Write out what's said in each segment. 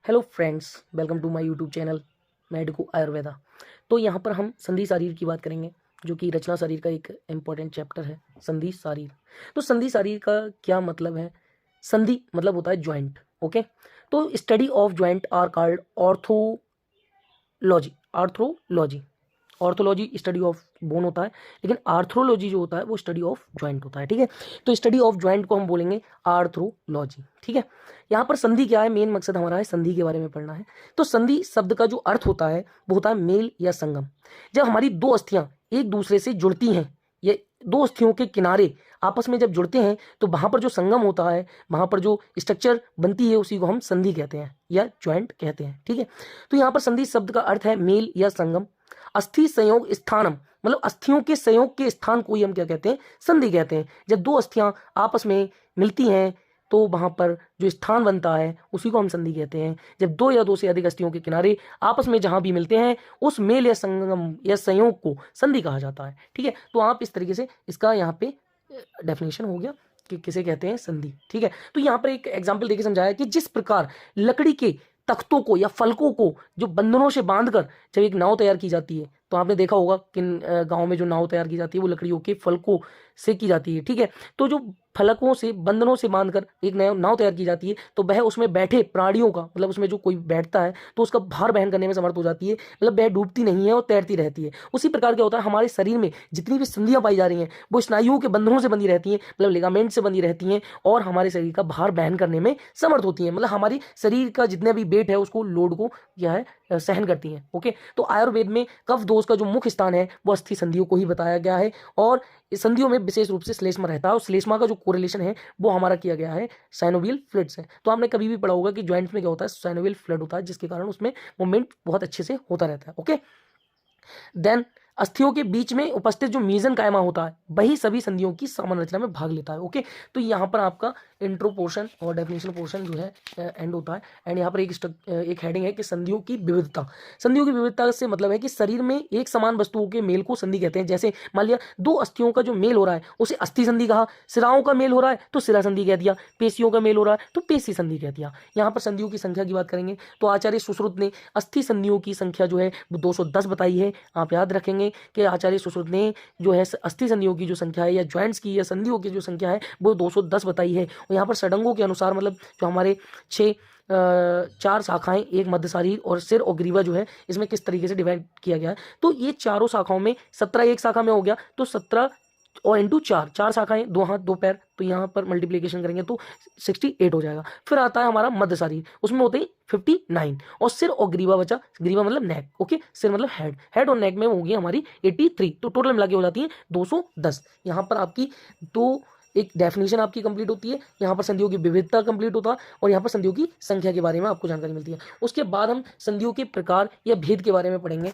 Hello friends, welcome to my YouTube channel medico Ayurveda. तो यहाँ पर हम संधि शारीर की बात करेंगे, जो कि रचना शारीर का एक इम्पॉर्टेंट चैप्टर है, संधि शारीर। तो संधि शारीर का क्या मतलब है? संधि मतलब होता है ज्वाइंट। ओके, तो study of joint are called orthology. Arthrology orthology study of bone होता है, लेकिन आर्थ्रोलॉजी जो होता है वो स्टडी ऑफ ज्वाइंट होता है। ठीक है, तो स्टडी ऑफ ज्वाइंट को हम बोलेंगे आर्थ्रोलॉजी। ठीक है, यहाँ पर संधि क्या है, मेन मकसद हमारा है संधि के बारे में पढ़ना है। तो संधि शब्द का जो अर्थ होता है वो होता है मेल या संगम। जब हमारी दो अस्थियां एक दूसरे से जुड़ती हैं, ये दो अस्थियों के किनारे आपस में जब जुड़ते हैं तो वहां पर जो संगम होता है, वहां पर जो स्ट्रक्चर बनती है उसी को हम संधि कहते हैं या ज्वाइंट कहते हैं। ठीक है, तो यहाँ पर संधि शब्द का अर्थ है मेल या संगम। अस्थि संयोग स्थानम मतलब अस्थियों के संयोग के स्थान को ही हम क्या कहते हैं, संधि कहते हैं। जब दो अस्थियां आपस में मिलती हैं तो वहां पर जो स्थान बनता है उसी को हम संधि कहते हैं। जब दो या दो से अधिक अस्थियों के किनारे आपस में जहां भी मिलते हैं उस मेल या संगम या संयोग को संधि कहा जाता है। ठीक है, तो आप इस तरीके से इसका यहाँ पे डेफिनेशन हो गया कि किसे कहते हैं, संधि। ठीक है, तो यहाँ पर एक एग्जाम्पल देके समझाया कि जिस प्रकार लकड़ी के तख्तों को या फलकों को जो बंधनों से बांधकर जब एक नाव तैयार की जाती है, तो आपने देखा होगा कि गांव में जो नाव तैयार की जाती है वो लकड़ियों के फलकों से की जाती है। ठीक है, तो जो फलकों से बंधनों से बांधकर एक नया नाव तैयार की जाती है तो वह उसमें बैठे प्राणियों का मतलब उसमें जो कोई बैठता है तो उसका भार वहन करने में समर्थ हो जाती है, मतलब वह डूबती नहीं है और तैरती रहती है। उसी प्रकार क्या होता है, हमारे शरीर में जितनी भी संधियां पाई जा रही हैं वो स्नायुओं के बंधनों से बंधी रहती हैं, मतलब लिगामेंट से बंधी रहती हैं और हमारे शरीर का भार वहन करने में समर्थ होती हैं, मतलब हमारी शरीर का जितने भी वेट है उसको लोड को क्या है सहन करती हैं। ओके, तो आयुर्वेद में कफ दोष का जो मुख्य स्थान है वो अस्थि संधियों को ही बताया गया है और इस संधियों में विशेष रूप से श्लेष्मा रहता है और श्लेष्मा का जो कोरिलेशन है वो हमारा किया गया है साइनोवियल फ्लूइड से। तो आपने कभी भी पढ़ा होगा कि ज्वाइंट्स में क्या होता है, साइनोवियल फ्लूइड होता है, जिसके कारण उसमें मूवमेंट बहुत अच्छे से होता रहता है। ओके, देन अस्थियों के बीच में उपस्थित जो मीजन कायमा होता है वही सभी संधियों की सामान्य रचना में भाग लेता है। ओके, तो यहाँ पर आपका इंट्रो पोर्शन और डेफिनेशन पोर्शन जो है एंड होता है। एंड यहाँ पर एक हेडिंग है कि संधियों की विविधता। संधियों की विविधता से मतलब है कि शरीर में एक समान वस्तुओं के मेल को संधि कहते हैं। जैसे मान लिया दो अस्थियों का जो मेल हो रहा है उसे अस्थि संधि कहा, सिराओं का मेल हो रहा है तो सिरा संधि कह दिया, पेशियों का मेल हो रहा है तो पेशी संधि कह दिया। यहाँ पर संधियों की संख्या की बात करेंगे तो आचार्य सुश्रुत ने अस्थि संधियों की संख्या जो है वो 210 बताई है। आप याद रखेंगे कि आचार्य सुश्रुत ने जो है अस्थि संधियों की जो संख्या है या ज्वाइंट्स की या संधियों की जो संख्या है वो 210 बताई है। और यहाँ पर षडंगों के अनुसार मतलब जो हमारे 4 शाखाएं, एक मध्य शारीर और सिर और ग्रीवा जो है इसमें किस तरीके से डिवाइड किया गया है, तो ये चारों शाखाओं में 17 एक शाखा में हो गया तो 17 और इंटू 4 शाखाएं, 2 हाथ 2 पैर, तो यहाँ पर मल्टीप्लीकेशन करेंगे तो 68 हो जाएगा। फिर आता है हमारा मध्य शरीर, उसमें होते हैं 59 और सिर और ग्रीवा बचा, ग्रीवा मतलब नेक। ओके, सिर मतलब हेड, हेड और नेक में होगी हमारी 83, तो टोटल मिला के हो जाती है 210। यहाँ पर आपकी दो एक डेफिनेशन आपकी कंप्लीट होती है, यहाँ पर संधियों की विविधता कंप्लीट होता है और यहाँ पर संधियों की संख्या के बारे में आपको जानकारी मिलती है। उसके बाद हम संधियों के प्रकार या भेद के बारे में पढ़ेंगे।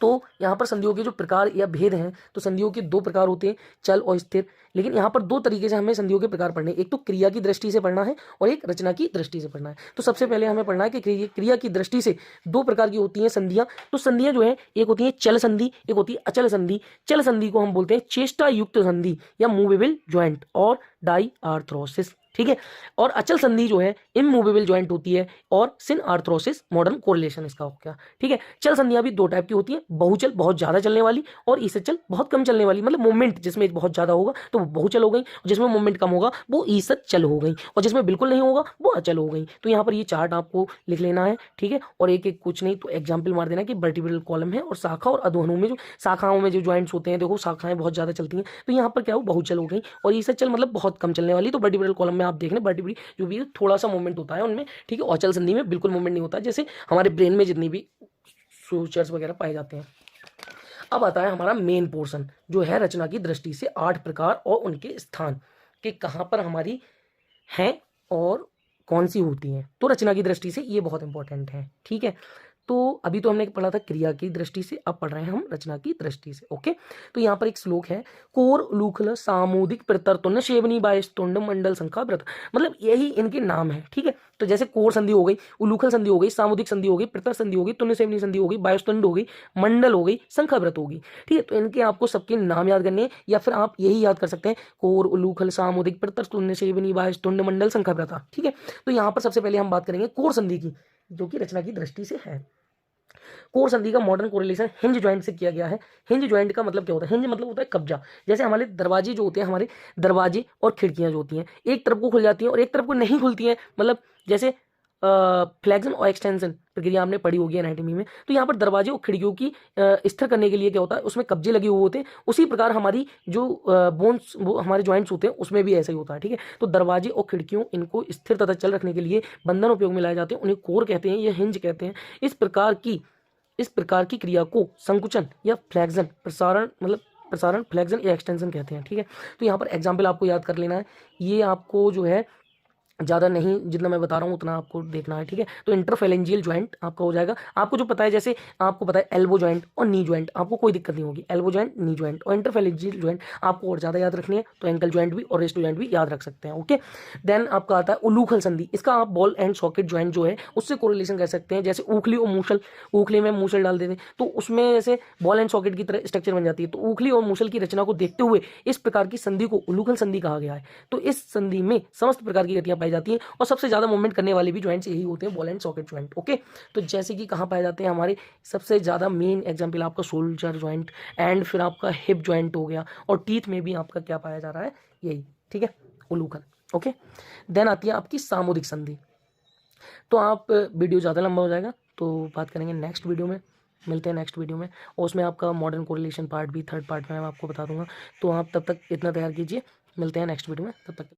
तो यहाँ पर संधियों के जो प्रकार या भेद हैं, तो संधियों के 2 प्रकार होते हैं, चल और स्थिर। लेकिन यहाँ पर 2 तरीके से हमें संधियों के प्रकार पढ़ने, एक तो क्रिया की दृष्टि से पढ़ना है और एक रचना की दृष्टि से पढ़ना है। तो सबसे पहले हमें पढ़ना है कि क्रिया की दृष्टि से 2 प्रकार की होती हैं संधियां। तो संधियां जो है एक होती है चल संधि, एक होती है अचल संधि। चल संधि को हम बोलते हैं चेष्टा युक्त संधि या मूवेबल ज्वाइंट और डाई आर्थ्रोसिस। ठीक है, और अचल संधि जो है इमूवेबल ज्वाइंट होती है और सिन आर्थ्रोसिस मॉडर्न कोरिलेशन इसका हो गया। ठीक है, चल संधियां भी 2 टाइप की होती हैं, बहुचल बहुत ज्यादा चलने वाली और ईसचल बहुत कम चलने वाली, मतलब मूवमेंट जिसमें बहुत ज्यादा होगा तो वो बहुचल हो गई, जिसमें मूवमेंट कम होगा वो ईसचल हो गई और जिसमें बिल्कुल नहीं होगा वो अचल हो गई। तो यहाँ पर ये चार्ट आपको लिख लेना है। ठीक है, और एक एक कुछ नहीं तो एग्जाम्पल मार देना कि वर्टिब्रल कॉलम है और शाखा और अधोहनु में जो शाखाओं में जो ज्वाइंट्स होते हैं, देखो शाखाएं बहुत ज्यादा चलती हैं, तो यहाँ पर क्या हो बहुचल हो गई और ईसचल मतलब बहुत कम चलने वाली। तो वर्टिब्रल कॉलम में आप देख लें वर्टिब्री जो भी थोड़ा सा मूवमेंट होता है उनमें। ठीक है, अचल संधि में बिल्कुल मूवमेंट नहीं होता, जैसे हमारे ब्रेन में जितनी भी सूचर्स वगैरह पाए जाते हैं। अब आता है हमारा मेन पोर्शन जो है रचना की दृष्टि से 8 प्रकार और उनके स्थान के कहां पर हमारी हैं और कौन सी होती हैं। तो रचना की दृष्टि से ये बहुत इंपॉर्टेंट है। ठीक है, तो अभी तो हमने पढ़ा था क्रिया की दृष्टि से, अब पढ़ रहे हैं हम रचना की दृष्टि से। ओके, तो यहाँ पर एक श्लोक है, कोर उलूखल सामुदिक प्रतरतुंड सेवनी बायस्तुंड मंडल संखा व्रत, मतलब यही इनके नाम है। ठीक है, तो जैसे कोर संधि हो गई, उलूखल संधि हो गई, सामुदिक संधि हो गई, प्रतर संधि हो गई, तुण्ड सेवनी संधि हो गई, बायस्तुंड हो गई, मंडल हो गई, संखा व्रत होगी। ठीक है, तो इनके आपको सबके नाम याद करने हैं या फिर आप यही याद कर सकते हैं, कोर उलूखल सामुदिक प्रतर तुण्ड सेवनी बायस्तुंड मंडल संखा व्रत। ठीक है, तो यहाँ पर सबसे पहले हम बात करेंगे कोर संधि की। जो कि रचना की दृष्टि से है। कोर संधि का मॉडर्न कोरिलेशन हिंज ज्वाइंट से किया गया है। हिंज ज्वाइंट का मतलब क्या होता है? हिंज मतलब होता है कब्जा। जैसे हमारे दरवाजे जो होते हैं, हमारे दरवाजे और खिड़कियां जो होती हैं, एक तरफ को खुल जाती हैं और एक तरफ को नहीं खुलती हैं, मतलब जैसे फ्लेक्शन और एक्सटेंशन प्रक्रिया आपने पढ़ी होगी एनाटॉमी में। तो यहाँ पर दरवाजे और खिड़कियों की स्थिर करने के लिए क्या होता है, उसमें कब्जे लगे हुए होते हैं। उसी प्रकार हमारी जो बोन्स, वो हमारे जॉइंट्स होते हैं, उसमें भी ऐसा ही होता है, ठीक है। तो दरवाजे और खिड़कियों, इनको स्थिर तथा चल रखने के लिए बंधन उपयोग में लाए जाते हैं, उन्हें कोर कहते हैं, ये हिंज कहते हैं। इस प्रकार की क्रिया को संकुचन या फ्लेक्शन, प्रसारण, मतलब प्रसारण, फ्लेक्शन या एक्सटेंशन कहते हैं, ठीक है। तो यहाँ पर एग्जाम्पल आपको याद कर लेना है। ये आपको जो है ज़्यादा नहीं, जितना मैं बता रहा हूँ उतना आपको देखना है, ठीक है। तो इंटरफेरेंजियल ज्वाइंट आपका हो जाएगा। आपको जो पता है, जैसे आपको पता है एल्बो ज्वाइंट और नी ज्वाइंट, आपको कोई दिक्कत नहीं होगी। एल्बो ज्वाइंट, नी ज्वाइंट और इंटरफेरेंजियल ज्वाइंट आपको और ज़्यादा याद रखनी है, तो एंकल ज्वाइंट भी और रेस्ट ज्वाइंट भी याद रख सकते हैं, ओके। देन आपका आता है उलूखल संधि। इसका आप बॉल एंड सॉकेट ज्वाइंट जो है उससे कोरिलेशन कर सकते हैं। जैसे उखली और मूसल, उखली में मूसल डाल देते हैं तो उसमें जैसे बॉल एंड सॉकेट की तरह स्ट्रक्चर बन जाती है। तो उखली और मूसल की रचना को देखते हुए इस प्रकार की संधि को उलूखल संधि कहा गया है। तो इस संधि में समस्त प्रकार की गतियां पाई जाती हैं और सबसे ज्यादा मूवमेंट करने वाले भी ज्वाइंट्स यही होते हैं, ball and socket joint, okay. तो जैसे कि कहाँ पाए जाते हैं हमारे सबसे ज्यादा मेन एग्जांपल आपका शोल्डर ज्वाइंट एंड फिर आपका हिप ज्वाइंट हो गया, और टीथ में भी आपका क्या पाया जा रहा है, यही, ठीक है, उलूखल, ओके। देन आती है आपकी सामुदिक संधि। तो आप वीडियो ज़्यादा लंबा हो जाएगा, तो बात करेंगे नेक्स्ट वीडियो में। मिलते हैं नेक्स्ट वीडियो में, और उसमें आपका मॉडर्न कोरिलेशन पार्ट भी थर्ड पार्ट में मैं आपको बता दूंगा। तो आप तब तक इतना तैयार कीजिए, मिलते हैं नेक्स्ट वीडियो में, तब तक।